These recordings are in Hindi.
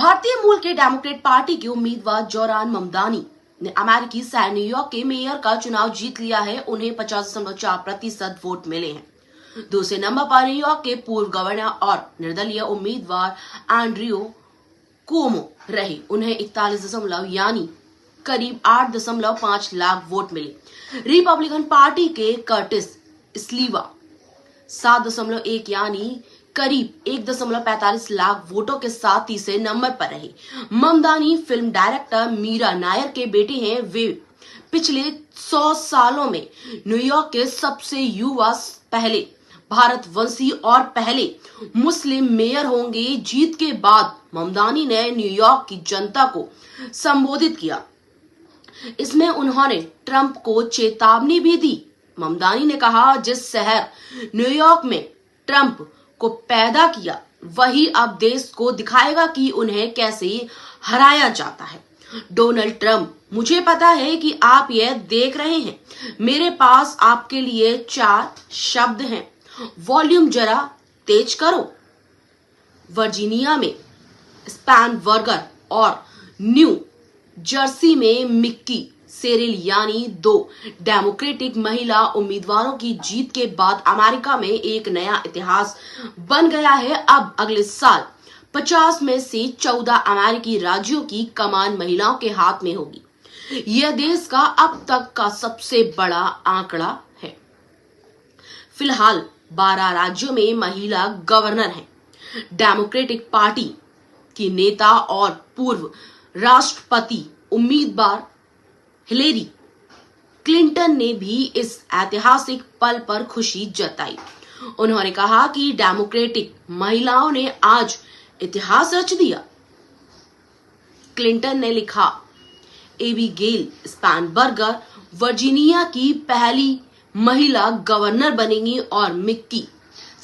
भारतीय मूल के डेमोक्रेट पार्टी के उम्मीदवार जोरान ममदानी ने अमेरिकी शहर न्यूयॉर्क के मेयर का चुनाव जीत लिया है। उन्हें 50.4% वोट मिले हैं। दूसरे नंबर पर न्यूयॉर्क के पूर्व गवर्नर और निर्दलीय उम्मीदवार एंड्रयू कुओमो रहे। उन्हें 41 यानी करीब 8.5 लाख वोट मिले। रिपब्लिकन पार्टी के कर्टिस स्लीवा 7.1 यानी करीब 1.45 लाख वोटों के साथ तीसरे नंबर पर रहे। ममदानी फिल्म डायरेक्टर मीरा नायर के बेटे हैं। वे पिछले 100 सालों में न्यूयॉर्क के सबसे युवा पहले भारतवंशी और पहले मुस्लिम मेयर होंगे। जीत के बाद ममदानी ने न्यूयॉर्क की जनता को संबोधित किया। इसमें उन्होंने ट्रंप को चेतावनी भी दी। ममदानी ने कहा, जिस शहर न्यूयॉर्क में ट्रंप को पैदा किया वही अब देश को दिखाएगा कि उन्हें कैसे हराया जाता है। डोनाल्ड ट्रंप, मुझे पता है कि आप यह देख रहे हैं। मेरे पास आपके लिए 4 शब्द हैं। वॉल्यूम जरा तेज करो। वर्जीनिया में स्पैनबर्गर और न्यू जर्सी में मिक्की सेरिल यानी 2 डेमोक्रेटिक महिला उम्मीदवारों की जीत के बाद अमेरिका में एक नया इतिहास बन गया है। अब अगले साल 50 में से 14 अमेरिकी राज्यों की कमान महिलाओं के हाथ में होगी। यह देश का अब तक का सबसे बड़ा आंकड़ा है। फिलहाल 12 राज्यों में महिला गवर्नर हैं। डेमोक्रेटिक पार्टी की नेता और पूर्व राष्ट्रपति उम्मीदवार हिलेरी क्लिंटन ने भी इस ऐतिहासिक पल पर खुशी जताई। उन्होंने कहा कि डेमोक्रेटिक महिलाओं ने आज इतिहास रच दिया। क्लिंटन ने लिखा, एबिगेल स्पैनबर्गर वर्जीनिया की पहली महिला गवर्नर बनेंगी और मिक्की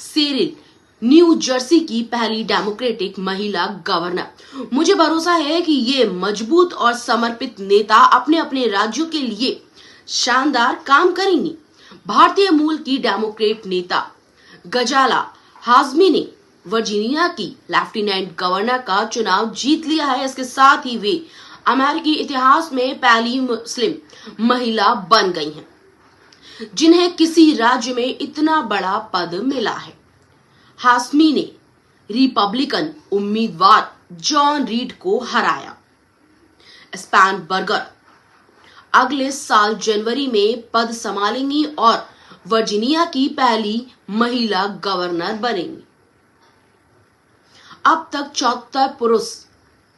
सेरिल न्यू जर्सी की पहली डेमोक्रेटिक महिला गवर्नर। मुझे भरोसा है कि ये मजबूत और समर्पित नेता अपने अपने राज्यों के लिए शानदार काम करेंगी। भारतीय मूल की डेमोक्रेट नेता गजाला हाजमी ने वर्जीनिया की लेफ्टिनेंट गवर्नर का चुनाव जीत लिया है। इसके साथ ही वे अमेरिकी इतिहास में पहली मुस्लिम महिला बन गई हैं जिन्हें किसी राज्य में इतना बड़ा पद मिला है। हाशमी ने रिपब्लिकन उम्मीदवार जॉन रीड को हराया। स्पैनबर्गर अगले साल जनवरी में पद संभालेंगी और वर्जीनिया की पहली महिला गवर्नर बनेंगी। अब तक 74 पुरुष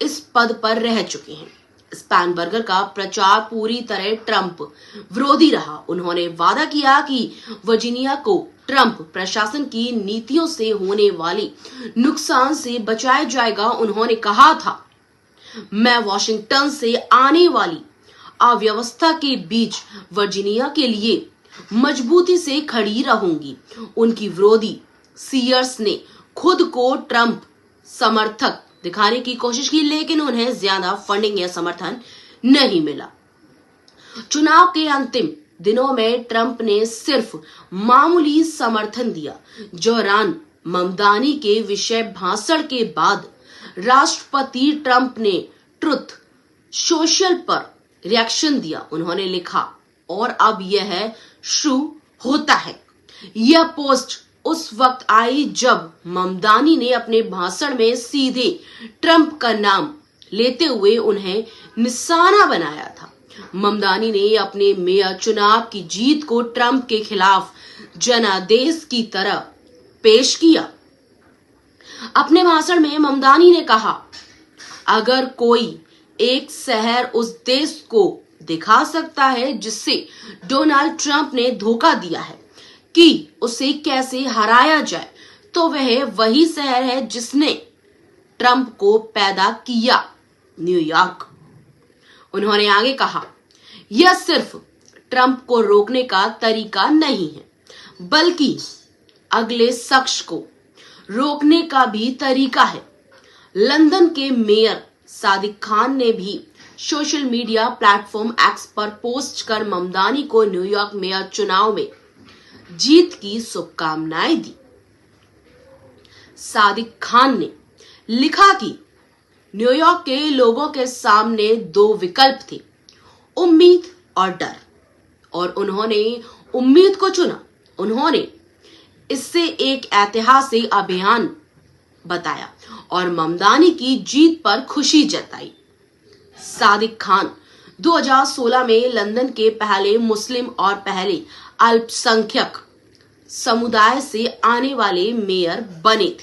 इस पद पर रह चुके हैं। स्पैनबर्गर का प्रचार पूरी तरह ट्रंप विरोधी रहा। उन्होंने वादा किया कि वर्जीनिया को ट्रंप प्रशासन की नीतियों से होने वाले नुकसान से बचाया जाएगा। उन्होंने कहा था, मैं वॉशिंगटन से आने वाली अव्यवस्था के बीच वर्जीनिया के लिए मजबूती से खड़ी रहूंगी। उनकी विरोधी सीयर्स ने खुद को ट्रंप समर्थक दिखाने की कोशिश की, लेकिन उन्हें ज्यादा फंडिंग या समर्थन नहीं मिला। चुनाव के अंतिम दिनों में ट्रंप ने सिर्फ मामूली समर्थन दिया। जोरान ममदानी के विषय भाषण के बाद राष्ट्रपति ट्रंप ने ट्रुथ सोशल पर रिएक्शन दिया। उन्होंने लिखा, और अब यह शुरू होता है। यह पोस्ट उस वक्त आई जब ममदानी ने अपने भाषण में सीधे ट्रंप का नाम लेते हुए उन्हें निशाना बनाया था। ममदानी ने अपने मेयर चुनाव की जीत को ट्रंप के खिलाफ जनादेश की तरह पेश किया। अपने भाषण में ममदानी ने कहा, अगर कोई एक शहर उस देश को दिखा सकता है जिससे डोनाल्ड ट्रंप ने धोखा दिया है कि उसे कैसे हराया जाए, तो वह वही शहर है जिसने ट्रंप को पैदा किया, न्यूयॉर्क। उन्होंने आगे कहा, यह सिर्फ ट्रंप को रोकने का तरीका नहीं है, बल्कि अगले शख्स को रोकने का भी तरीका है। लंदन के मेयर सादिक खान ने भी सोशल मीडिया प्लेटफॉर्म एक्स पर पोस्ट कर ममदानी को न्यूयॉर्क मेयर चुनाव में जीत की शुभकामनाएं दी। सादिक खान ने लिखा कि न्यूयॉर्क के लोगों के सामने दो विकल्प थे, उम्मीद और डर, और उन्होंने उम्मीद को चुना। उन्होंने इससे एक ऐतिहासिक अभियान बताया और ममदानी की जीत पर खुशी जताई। सादिक खान 2016 में लंदन के पहले मुस्लिम और पहले अल्पसंख्यक समुदाय से आने वाले मेयर बने थे।